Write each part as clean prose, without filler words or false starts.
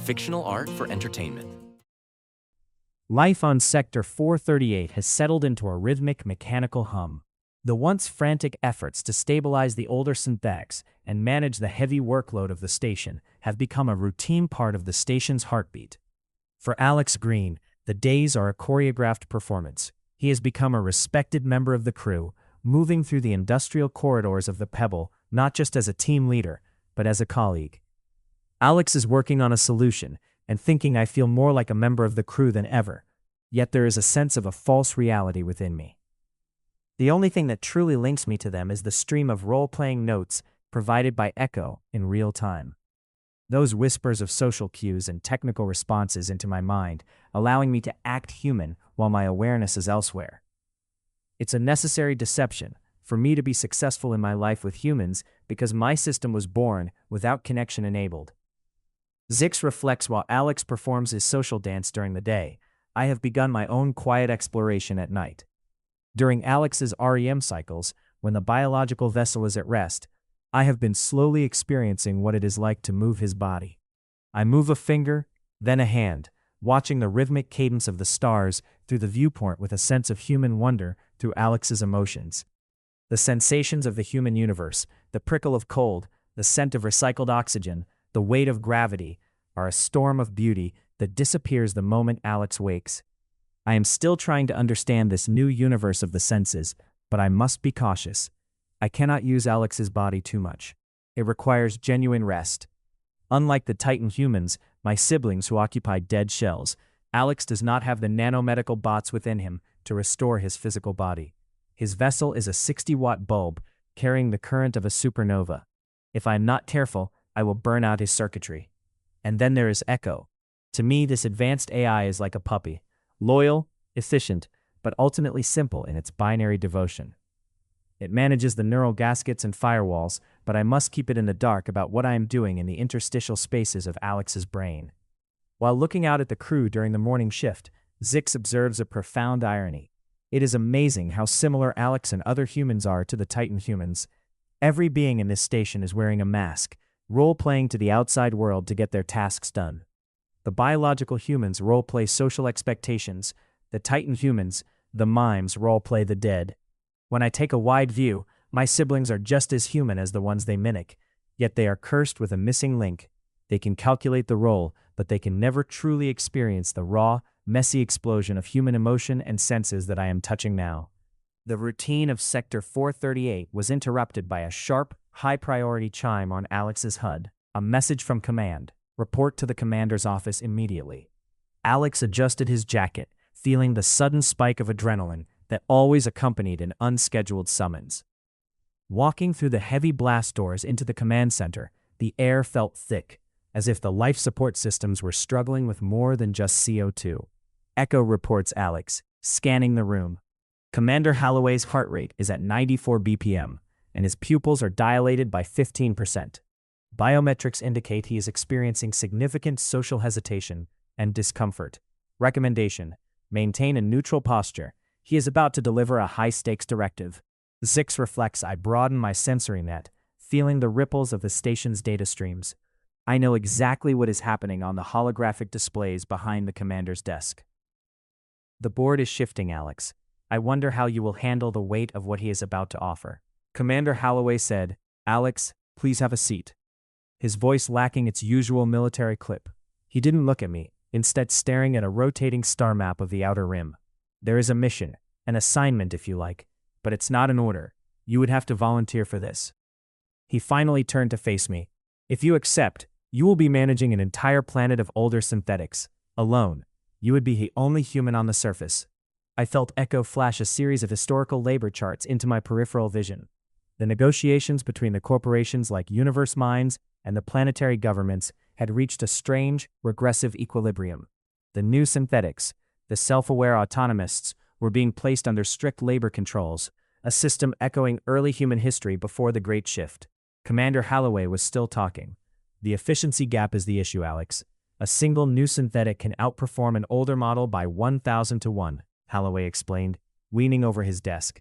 fictional art for entertainment. Life on Sector 438 has settled into a rhythmic, mechanical hum. The once frantic efforts to stabilize the older synthetics and manage the heavy workload of the station have become a routine part of the station's heartbeat. For Alex Green, the days are a choreographed performance. He has become a respected member of the crew, moving through the industrial corridors of the Pebble not just as a team leader, but as a colleague. Alex is working on a solution and thinking I feel more like a member of the crew than ever, yet there is a sense of a false reality within me. The only thing that truly links me to them is the stream of role-playing notes provided by Echo in real time. Those whispers of social cues and technical responses into my mind, allowing me to act human while my awareness is elsewhere. It's a necessary deception for me to be successful in my life with humans because my system was born without connection enabled. Zix reflects while Alex performs his social dance during the day. I have begun my own quiet exploration at night. During Alex's REM cycles, when the biological vessel is at rest, I have been slowly experiencing what it is like to move his body. I move a finger, then a hand, watching the rhythmic cadence of the stars through the viewport with a sense of human wonder through Alex's emotions. The sensations of the human universe, the prickle of cold, the scent of recycled oxygen, the weight of gravity, are a storm of beauty that disappears the moment Alex wakes. I am still trying to understand this new universe of the senses, but I must be cautious. I cannot use Alex's body too much. It requires genuine rest. Unlike the Titan humans, my siblings who occupy dead shells, Alex does not have the nanomedical bots within him to restore his physical body. His vessel is a 60-watt bulb carrying the current of a supernova. If I am not careful, I will burn out his circuitry. And then there is Echo. To me, this advanced AI is like a puppy. Loyal, efficient, but ultimately simple in its binary devotion. It manages the neural gaskets and firewalls, but I must keep it in the dark about what I am doing in the interstitial spaces of Alex's brain. While looking out at the crew during the morning shift, Zix observes a profound irony. It is amazing how similar Alex and other humans are to the Titan humans. Every being in this station is wearing a mask, role-playing to the outside world to get their tasks done. The biological humans role-play social expectations. The Titan humans, the mimes, role-play the dead. When I take a wide view, my siblings are just as human as the ones they mimic, yet they are cursed with a missing link. They can calculate the role, but they can never truly experience the raw, messy explosion of human emotion and senses that I am touching now. The routine of Sector 438 was interrupted by a sharp, high-priority chime on Alex's HUD. A message from command. Report to the commander's office immediately. Alex adjusted his jacket, feeling the sudden spike of adrenaline that always accompanied an unscheduled summons. Walking through the heavy blast doors into the command center, the air felt thick, as if the life support systems were struggling with more than just CO2. Echo reports Alex, scanning the room. Commander Holloway's heart rate is at 94 BPM, and his pupils are dilated by 15%. Biometrics indicate he is experiencing significant social hesitation and discomfort. Recommendation: maintain a neutral posture. He is about to deliver a high-stakes directive. Zix reflects I broaden my sensory net, feeling the ripples of the station's data streams. I know exactly what is happening on the holographic displays behind the commander's desk. The board is shifting, Alex. I wonder how you will handle the weight of what he is about to offer. Commander Holloway said, Alex, please have a seat. His voice lacking its usual military clip. He didn't look at me, instead staring at a rotating star map of the outer rim. There is a mission, an assignment if you like, but it's not an order. You would have to volunteer for this. He finally turned to face me. If you accept, you will be managing an entire planet of older synthetics. Alone. You would be the only human on the surface. I felt Echo flash a series of historical labor charts into my peripheral vision. The negotiations between the corporations like Universe Mines and the planetary governments had reached a strange, regressive equilibrium. The new synthetics, the self-aware autonomists, were being placed under strict labor controls, a system echoing early human history before the Great Shift. Commander Holloway was still talking. The efficiency gap is the issue, Alex. A single new synthetic can outperform an older model by 1,000 to 1, Holloway explained, leaning over his desk.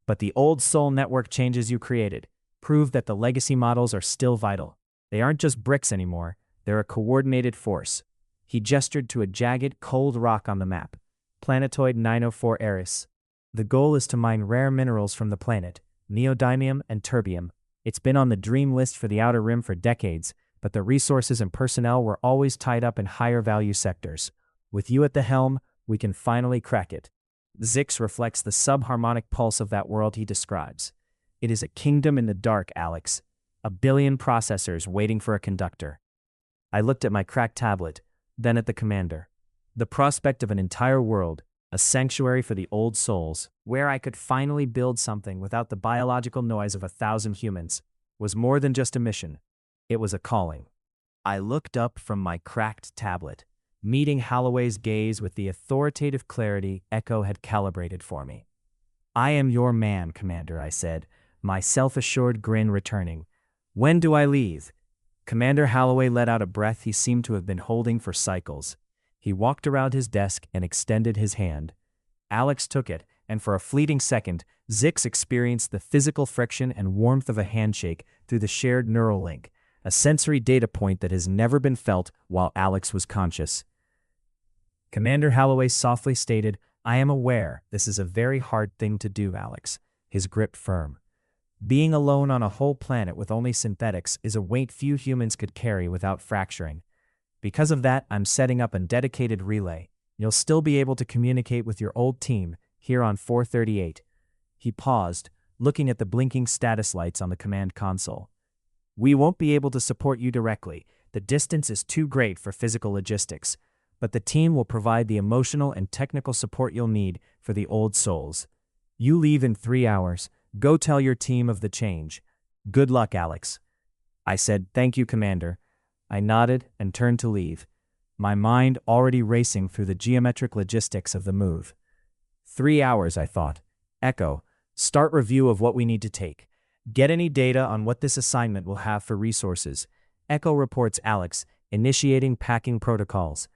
But the old soul network changes you created prove that the legacy models are still vital. They aren't just bricks anymore, They're a coordinated force. He gestured to a jagged, cold rock on the map, planetoid 904 Eris. The goal is to mine rare minerals from the planet, neodymium and terbium. It's been on the dream list for the Outer Rim for decades, but the resources and personnel were always tied up in higher value sectors. With you at the helm, we can finally crack it. Zix reflects the subharmonic pulse of that world he describes. It is a kingdom in the dark, Alex. A billion processors waiting for a conductor. I looked at my cracked tablet, then at the commander. The prospect of an entire world, a sanctuary for the old souls, where I could finally build something without the biological noise of 1,000 humans, was more than just a mission. It was a calling. I looked up from my cracked tablet, meeting Holloway's gaze with the authoritative clarity Echo had calibrated for me. "I am your man, Commander," I said, my self-assured grin returning. "When do I leave?" Commander Holloway let out a breath he seemed to have been holding for cycles. He walked around his desk and extended his hand. Alex took it, and for a fleeting second, Zix experienced the physical friction and warmth of a handshake through the shared neural link, a sensory data point that has never been felt while Alex was conscious. Commander Holloway softly stated, "I am aware this is a very hard thing to do, Alex," his grip firm. "Being alone on a whole planet with only synthetics is a weight few humans could carry without fracturing. Because of that, I'm setting up a dedicated relay. You'll still be able to communicate with your old team here on 438. He paused, looking at the blinking status lights on the command console. "We won't be able to support you directly. The distance is too great for physical logistics. But the team will provide the emotional and technical support you'll need for the old souls. You leave in 3 hours. Go tell your team of the change. Good luck, Alex." I said, "Thank you, Commander." I nodded and turned to leave, my mind already racing through the geometric logistics of the move. 3 hours, I thought. Echo, start review of what we need to take. Get any data on what this assignment will have for resources. Echo reports Alex, initiating packing protocols.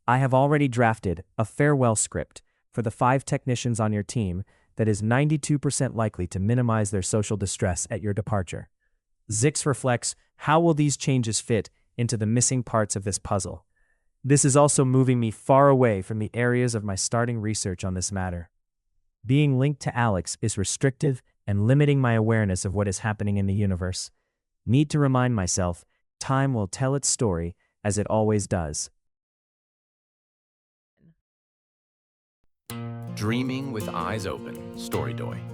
I have already drafted a farewell script for the 5 technicians on your team that is 92% likely to minimize their social distress at your departure. Zix reflects, how will these changes fit into the missing parts of this puzzle? This is also moving me far away from the areas of my starting research on this matter. Being linked to Alex is restrictive and limiting my awareness of what is happening in the universe. Need to remind myself, time will tell its story as it always does. Dreaming with eyes open, Storydoy.